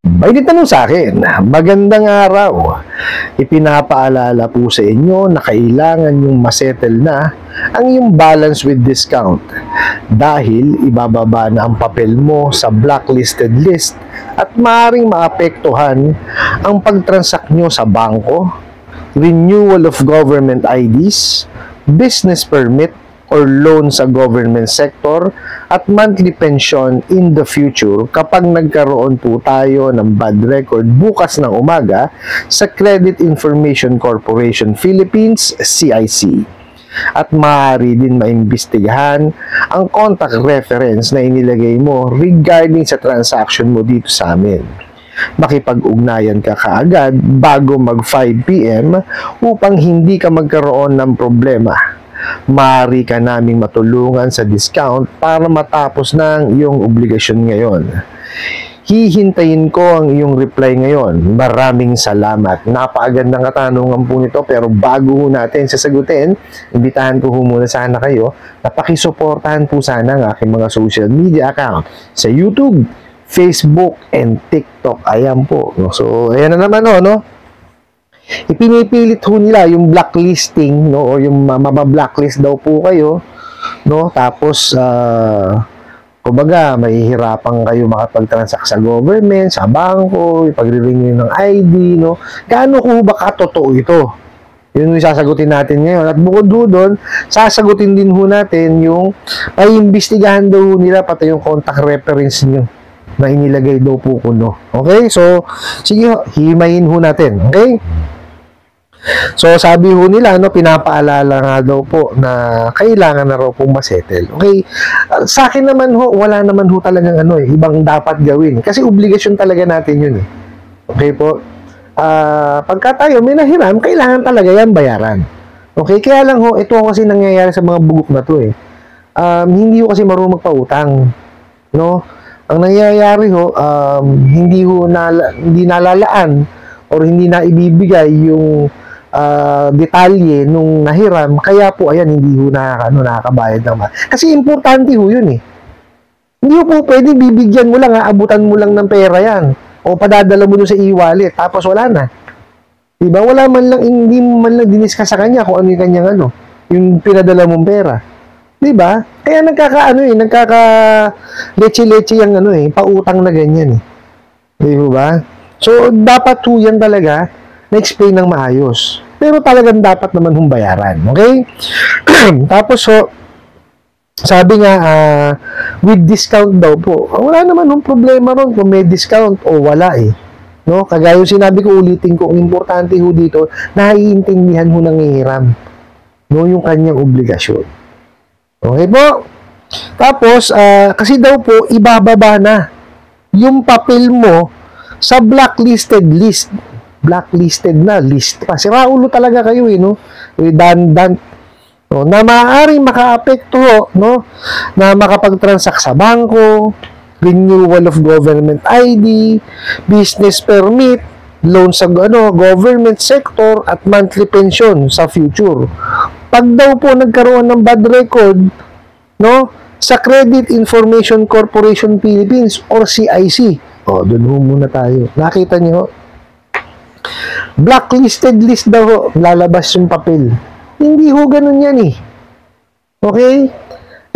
May nagtanong sa akin, magandang araw. Ipinapaalala po sa inyo na kailangan yung masettle na ang iyong balance with discount dahil ibababa na ang papel mo sa blacklisted list at maaaring maapektuhan ang pagtransact nyo sa bangko, renewal of government IDs, business permit, or loan sa government sector at monthly pension in the future kapag nagkaroon po tayo ng bad record bukas ng umaga sa Credit Information Corporation Philippines, CIC. At maaari din maimbestigahan ang contact reference na inilagay mo regarding sa transaction mo dito sa amin. Makipag-ugnayan ka kaagad bago mag 5 PM upang hindi ka magkaroon ng problema. Maaari ka naming matulungan sa discount para matapos ng iyong obligasyon ngayon. Hihintayin ko ang iyong reply ngayon. Maraming salamat. Napakagandang katanungan po nito, pero bago natin sasagutin, imbitahan ko muna sana kayo na pakisuportahan po sana ang aking mga social media account sa YouTube, Facebook, and TikTok. Ayan po. So, ayan na naman no? Ipinipilit ho nila yung blacklisting, no, o yung mabablacklist daw po kayo, no, tapos kumbaga mahihirapan kayo makapag-transact sa government, sa bangko, ipagre-renew ng ID, no. Gaano ko ba katotoo ito? Yun yung sasagutin natin ngayon. At bukod doon, sasagutin din ho natin yung paimbestigahan daw nila pati yung contact reference nyo na inilagay daw po kuno. Okay? So, sige ho, himayin ho natin. Okay? So, sabi ho nila, pinapaalala nga daw po na kailangan na raw pong masettle. Okay? Sa akin naman ho, wala naman ho talagang ibang dapat gawin. Kasi obligasyon talaga natin yun eh. Okay po? Pagka tayo may nahiram, kailangan talaga yan bayaran. Okay? Kaya lang ho, ito kasi nangyayari sa mga bugok na to eh. Hindi ho kasi marunong magpautang. No? Ang nangyayari ho, hindi nalalaan or hindi na ibibigay yung detalye nung nahiram, kaya po ayan hindi ho nakakabayad naman. Kasi importante ho yun eh. Hindi ho po pwede bibigyan mo lang, abutan mo lang ng pera yan o padadala mo dun sa e-wallet tapos wala na. Diba? Wala man lang, hindi man lang diniscuss sa kanya kung ano yung kanyang yung pinadala mong pera. Diba? Kaya nagkaka-leche-leche yung pautang na ganyan eh. Diba? So, dapat ho yan talaga na-explain ng maayos. Pero talagang dapat naman hong bayaran. Okay? Tapos, so, sabi nga, with discount daw po, wala naman hong problema ron kung may discount o wala eh. No? Kagaya yung sinabi ko, ulitin ko, ang importante ho dito, naiintindihan ho ng hihiram. No? Yung kanyang obligasyon. Okay po? Tapos, kasi daw po, ibababa na yung papel mo sa blacklisted list. Blacklisted na list pa. Siraulo talaga kayo no? No, na maaaring makaapekto no? Na makapag-transact sa bangko, renewal of government ID, business permit, loan sa government sector at monthly pension sa future. Pag daw po nagkaroon ng bad record no? Sa Credit Information Corporation Philippines or CIC. Doon ho muna tayo. Nakita niyo blacklisted list daw lalabas yung papel. Hindi ho ganun yan eh. Okay?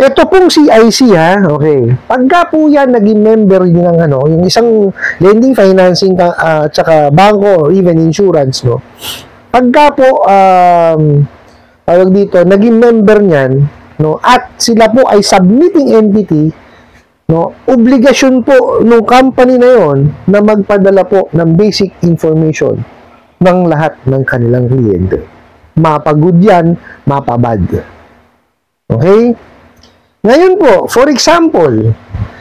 Ito pong CIC okay. Pagka po yan naging member ng yung isang lending, financing tsaka banko or even insurance no. Pagka po tawag dito, naging member niyan no at sila po ay submitting entity no, obligasyon po ng company na yon na magpadala po ng basic information ng lahat ng kanilang kliyente. Mapagod yan, mapabad. Okay? Ngayon po, for example,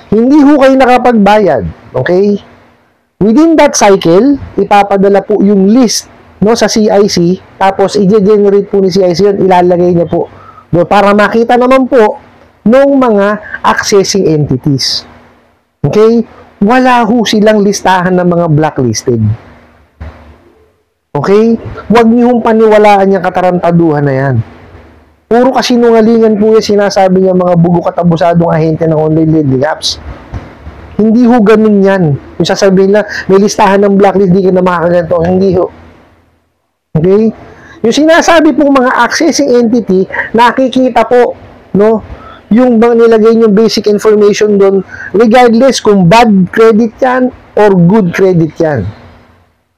hindi ho kayo nakapagbayad. Okay? Within that cycle, ipapadala po yung list no, sa CIC, tapos i-generate po ni CIC yun, ilalagay niya po no, para makita naman po ng mga accessing entities. Okay? Wala ho silang listahan ng mga blacklisted. Okay? Huwag niyong paniwalaan yung katarantaduhan na yan. Puro kasinungalingan po yung sinasabi niya mga bugok at abusadong ahente ng online lending apps. Hindi ho ganun yan. Yung sasabihin na, may listahan ng blacklist, di ka na makakaganto. Hindi ho. Okay? Yung sinasabi pong mga accessing entity, nakikita po, no? Yung bang nilagay yung basic information doon, regardless kung bad credit yan or good credit yan.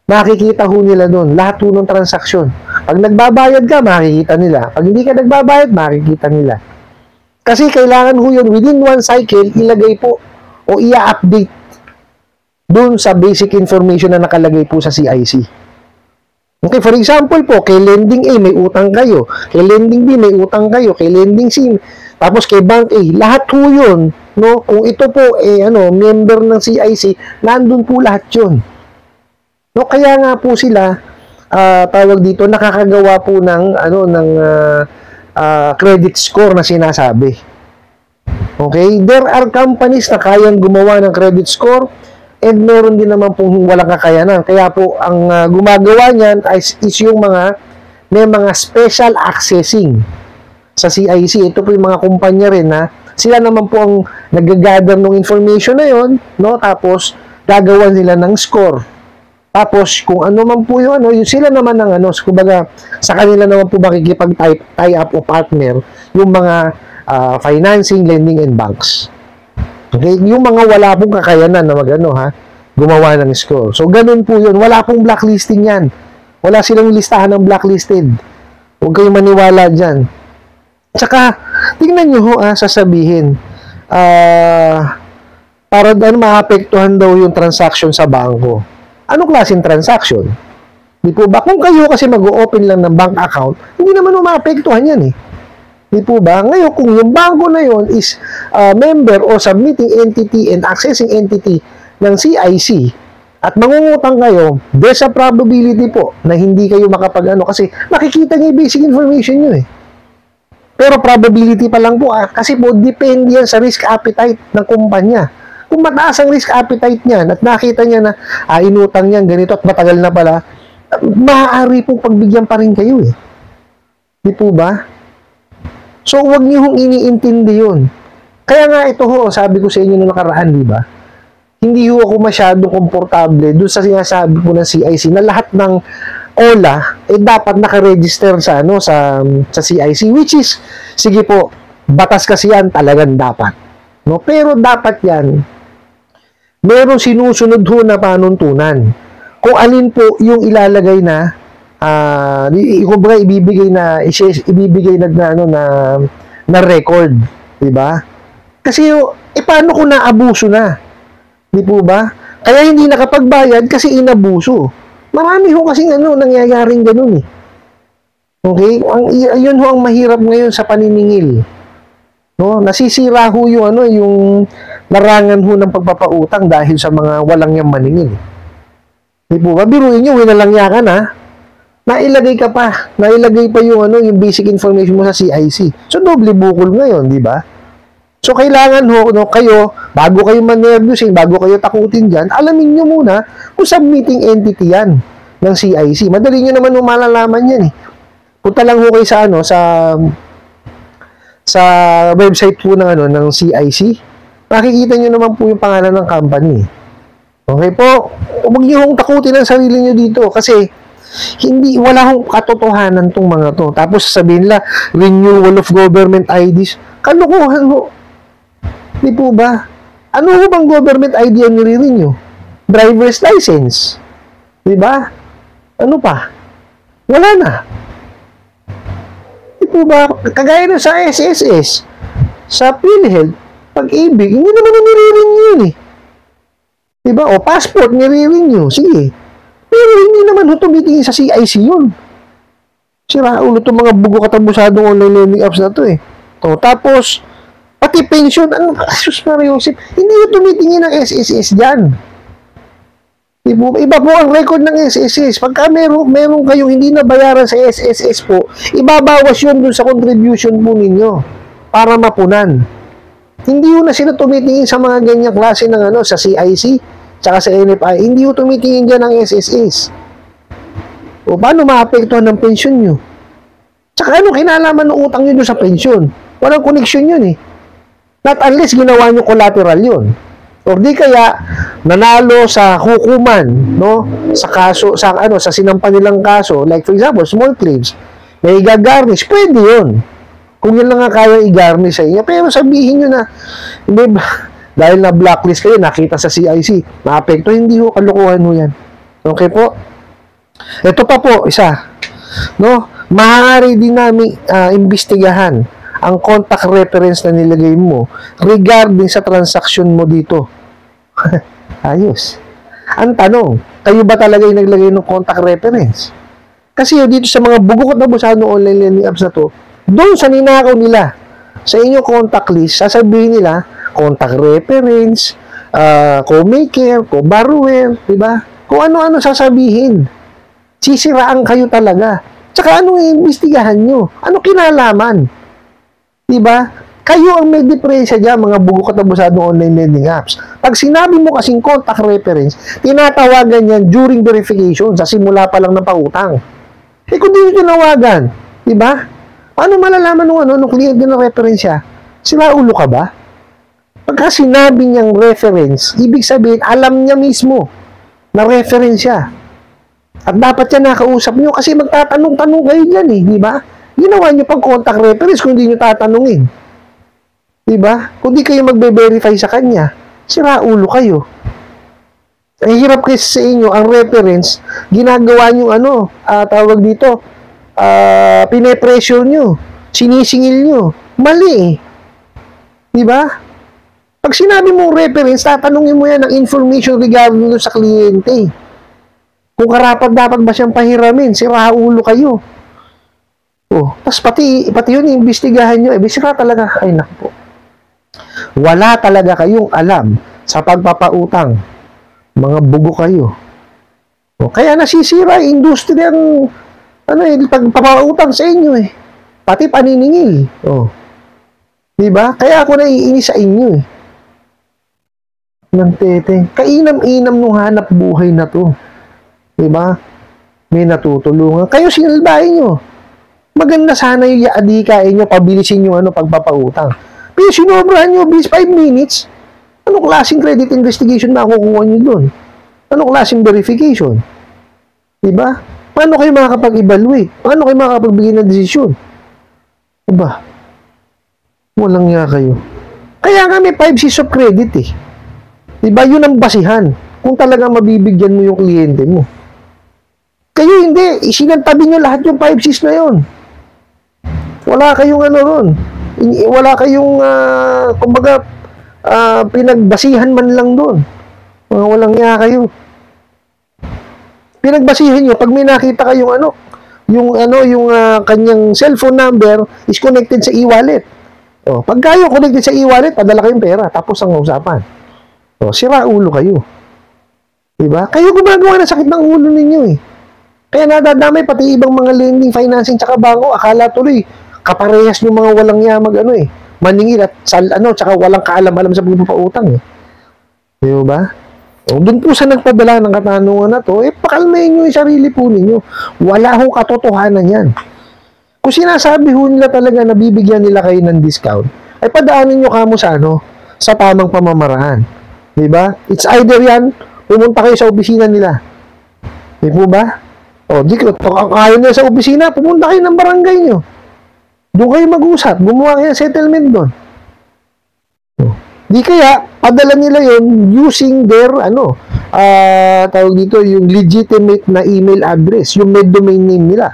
Makikita ho nila doon, lahat ho ng transaksyon. Pag nagbabayad ka, makikita nila. Pag hindi ka nagbabayad, makikita nila. Kasi kailangan ho yun, within one cycle, ilagay po o i-update doon sa basic information na nakalagay po sa CIC. Okay, for example po, kay lending A may utang kayo, kay lending B may utang kayo, kay lending C, tapos kay bank A, lahat po yun, no? Kung ito po member ng CIC, nandun po lahat yun. No, kaya nga po sila tawag dito, nakakagawa po ng credit score na sinasabi. Okay, there are companies na kayang gumawa ng credit score, and meron din naman pong walang kakayanan. Kaya po, ang gumagawa niyan is yung may mga special accessing sa CIC. Ito po yung mga kumpanya rin na sila naman po ang nag-gather ng information na yon, no? Tapos, gagawan nila ng score. Tapos, kung ano man po yung yung sila naman ng kumbaga, sa kanila naman po makikipag-tie up o partner yung mga financing, lending, and banks. Okay? Yung mga wala pong kakayanan na gumawa ng score. So, ganun po yun. Wala pong blacklisting yan. Wala silang listahan ng blacklisted. Huwag kayong maniwala dyan. Tsaka, tingnan nyo sasabihin, para maapektuhan daw yung transaction sa bangko. Anong klaseng transaction? Di po ba? Kung kayo kasi mag-open lang ng bank account, hindi naman maapektuhan yan eh. Di po ba? Ngayon, kung yung bangko na yon is member o submitting entity and accessing entity ng CIC at mangungutang kayo, there's a probability po na hindi kayo kasi makikita niyo yung basic information nyo eh. Pero probability pa lang po kasi po depende yan sa risk appetite ng kumpanya. Kung mataas ang risk appetite niyan at nakita niya na inutang niyan ganito at matagal na pala, maaari pong pagbigyan pa rin kayo eh. Di po ba? So, huwag niyo hong iniintindi yun. Kaya nga ito sabi ko sa inyo noong nakaraan, di ba? Hindi ako masyadong komportable doon sa sinasabi po ng CIC na lahat ng OLA dapat nakaregister sa CIC, which is, sige po, batas kasi yan, talagang dapat. No? Pero dapat yan, meron sinusunod ho na panuntunan. Kung alin po yung ilalagay na ibibigay na record, di ba? Kasi paano kung naabuso na? Di po ba? Kaya hindi nakapagbayad kasi inabuso. Marami ho kasi nangyayaring ganun eh. Okay? Ayun ho ang mahirap ngayon sa paniningil. No? Nasisira ho yung larangan ho ng pagpapautang dahil sa mga walang yang maningil. Di po ba? Biruin nyo, winalangya ka na. Nailagay pa yung yung basic information mo sa CIC. So, doble bukol ngayon, di ba? So, kailangan kayo, bago kayo manervyusin, bago kayo takutin dyan, alamin nyo muna kung submitting entity yan ng CIC. Madali nyo naman malalaman yan eh. Punta lang kayo sa website po ng CIC. Makikita nyo naman po yung pangalan ng company. Okay po? Huwag nyo hong takutin ang sarili nyo dito kasi wala hong katotohanan tong mga to. Tapos sasabihin nila, renewal of government IDs. Kalukuhan ho. Di po ba? Ano ho bang government ID ang nire-renew? Driver's license. Di ba? Ano pa? Wala na. Di po ba? Kagaya na sa SSS, sa PhilHealth, Pag-ibig, hindi naman nire-renew yun eh. Di ba? O passport, nire-renew. Sige. Pero hindi naman tumitingin sa CIC yun. Sira ulo itong mga bugo katabusadong online learning apps na to eh. O, tapos, pati pension, Sus Mariosip, hindi yung tumitingin ng SSS dyan. Iba po ang record ng SSS. Pagka meron kayong hindi nabayaran sa SSS po, ibabawas yun dun sa contribution po ninyo para mapunan. Hindi yun na sila tumitingin sa mga ganyang klase ng sa CIC, tsaka sa NFI. Hindi yun tumitingin dyan ng SSS. O paano maapektuhan ng pensyon nyo? Tsaka kinalaman ng utang nyo sa pensyon? Walang connection yun eh. Not unless ginawa nyo collateral yun. O di kaya nanalo sa hukuman, no? Sa kaso, sa sinampa nilang kaso, like for example, small claims, may i-garnish, pwede 'yun. Kung yun lang nga kaya i-garnish sa inyo, pero sabihin nyo na, hindi ba, dahil na blacklist kayo, nakita sa CIC, maapekto, hindi ho, kalukuhan ho yan. Okay po? Ito pa po, isa, no? Maaari din namin imbestigahan ang contact reference na nilagay mo regarding sa transaction mo dito. Ayos. Ang tanong, kayo ba talaga yung naglagay ng contact reference? Kasi dito sa mga bugok at abusado online lending apps na to, doon sa ninakaw nila, sa inyong contact list, sasabihin nila, contact reference, co-maker, co-borrower, diba? Kung ano-ano sasabihin. Sisiraan kayo talaga. Tsaka anong iimbestigahan nyo? Ano kinalaman? Diba? Kayo ang may diferensya dyan, mga bugok at abusado online lending apps. Pag sinabi mo kasing contact reference, tinatawagan yan during verification, sa simula pa lang ng pautang. Eh kung di nyo tinawagan, diba? Paano malalaman nung kliyente na referensya? Sila ulo ka ba? Pagka sinabi niyang reference, ibig sabihin, alam niya mismo na referensya. At dapat yan nakausap niyo kasi magtatanong-tanong kayo dyan eh, di ba? Ginawa niyo pag contact reference kung hindi niyo tatanungin. Di ba? Kung di kayo magbe-verify sa kanya, sira ulo kayo. Ang hirap kasi sa inyo, ang reference, ginagawa niyo tawag dito, pine-pressure nyo, sinisingil nyo, mali eh. Diba? Pag sinabi mong reference, tatanungin mo yan ng information regarding sa kliyente. Kung karapat dapat ba siyang pahiramin, sira ulo kayo. Oh, tapos pati yun, iimbestigahan nyo, sira talaga, ay naku po. Wala talaga kayong alam sa pagpapautang. Mga bugo kayo. Oh, kaya nasisira yung industriyang pagpapautang sa inyo eh. Pati paniningil. Oh. Diba? Kaya ako naiinis sa inyo eh. Nang tete. Kainam-inam nung hanap buhay na to. Diba? May natutulungan. Kayo sinalbahin nyo. Maganda sana yung adikain nyo, pabilisin nyo pagpapautang. Pero sinobrahan nyo, bis 5 minutes. Anong klaseng credit investigation na kukuha nyo doon? Anong klaseng verification? Diba? Paano kayo makakapag-evaluate? Paano kayo makakapagbigay ng desisyon? Diba? Walang nga kayo. Kaya nga may 5 Cs of credit eh. Diba? Yun ang basihan. Kung talagang mabibigyan mo yung kliyente mo. Kayo hindi. Isinantabi nyo lahat yung 5 Cs na yun. Wala kayong ron. Wala kayong, kumbaga, pinagbasihan man lang doon. Mga walang nga kayo. Pinagbasihan nyo, pag may nakita kayong yung kanyang cellphone number is connected sa e-wallet. O, pag kayo connected sa e-wallet, padala kayong pera, tapos ang usapan. O, sira ulo kayo. Diba? Kayo gumagawa ng sakit ng ulo ninyo eh. Kaya nadadamay pati ibang mga lending, financing, tsaka bangko, akala tuloy, kaparehas yung mga walang yamag, maningil at tsaka walang kaalam-alam sa pagpapautang eh. Diba? O, dun po sa nagpadala ng katanungan na to, pakalmayin nyo yung sarili po ninyo. Wala hong katotohanan yan. Kung sinasabi ho nila talaga na bibigyan nila kayo ng discount, ay padaanin nyo kamo sa tamang pamamaraan. Diba? It's either yan, pumunta kayo sa opisina nila. Di po ba? O, ayaw nila sa opisina, pumunta kayo ng barangay nyo. Doon kayo mag-usap, gumawa kayo ng settlement doon. Di kaya, padala nila yon using their, tawag dito, yung legitimate na email address, yung med domain name nila.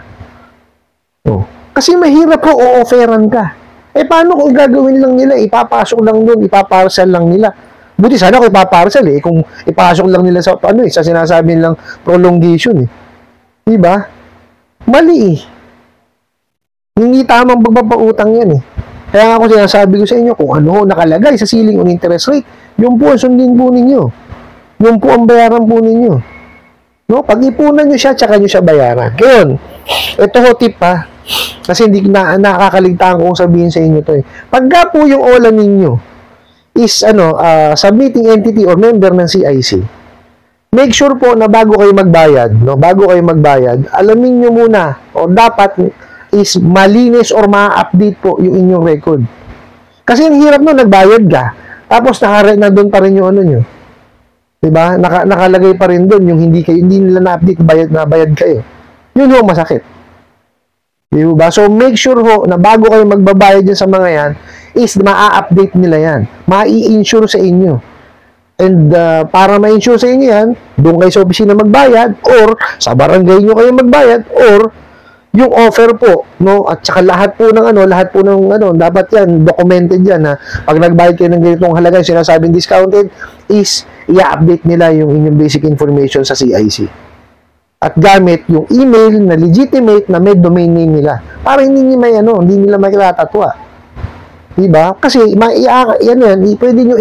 Kasi mahirap po, o-offeran ka. Paano kung gagawin lang nila, ipapasok lang doon, ipaparcel lang nila. Buti sana kung ipaparcel kung ipasok lang nila sa, sa sinasabi nilang prolongation Diba? Mali Hindi tamang pagpapautang yan Kaya nga ako sinasabi ko sa inyo, kung ano nakalagay sa ceiling on interest rate, yun po ang sundin po ninyo. Yun po ang bayaran po ninyo. No? Pag-ipunan nyo siya, tsaka nyo siya bayaran. Ngayon, ito ho tip kasi hindi nakakaligtaan ko kung sabihin sa inyo to Pagka po yung OLA ninyo is submitting entity or member ng CIC, make sure po na bago kayo magbayad, alamin nyo muna, o dapat is malinis or ma-update po yung inyong record. Kasi ang hirap nagbayad ka, Tapos nandun pa rin yung ano nyo. Diba? Nakalagay pa rin doon yung hindi nila na-update, bayad kayo. Yun ho, masakit. Diba? So, make sure ho na bago kayo magbabayad dyan sa mga yan, is maa-update nila yan. Ma-i-insure sa inyo. And para ma-insure sa inyo yan, doon kayo sa opisina magbayad, or sa barangay nyo kayo magbayad, or yung offer po, no, at saka lahat po ng dapat yan, documented yan, na pag nagbayad kayo ng ganitong halaga, yung sinasabing discounted, is i-update nila yung inyong basic information sa CIC. At gamit yung email na legitimate na may domain name nila. Para hindi nila makilatatwa. Diba? Kasi, pwede nyo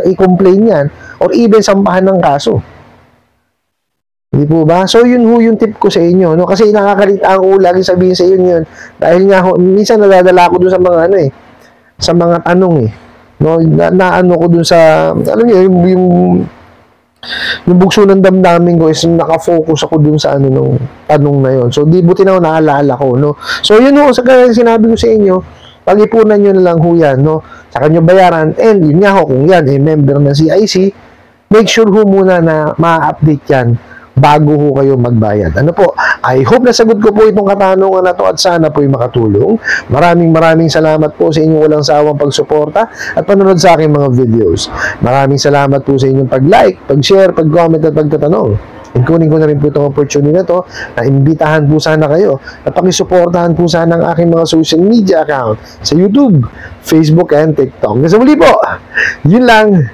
i-complain yan, or even sampahan ng kaso. Hindi po ba? So, yun ho yung tip ko sa inyo, no? Kasi nakakalita ako lagi sabihin sa inyo yun. Dahil nga ho, minsan nadadala ako dun sa mga sa mga tanong no? Naano ko dun sa, alam niyo, yung bugso ng damdamin ko is nakafocus ako dun sa nung tanong na yun. So, di buti na ako naalala ko, no? So, yun ho, sa sinabi ko sa inyo, pag-ipunan nyo na lang ho yan, no? Saka nyo bayaran, and yun nga ho, kung yan, member ng CIC, make sure ho muna na ma-update yan bago ho kayo magbayad. Ano po? I hope nasagot ko po itong katanungan na to at sana po'y makatulong. Maraming salamat po sa inyong walang sawang pagsuporta at panonood sa aking mga videos. Maraming salamat po sa inyong pag-like, pag-share, pag-comment at pagtatanong. And kunin ko na rin po itong opportunity na to na imbitahan po sana kayo at pakisuportahan po sana ang aking mga social media account sa YouTube, Facebook, and TikTok. Kasi muli po, yun lang.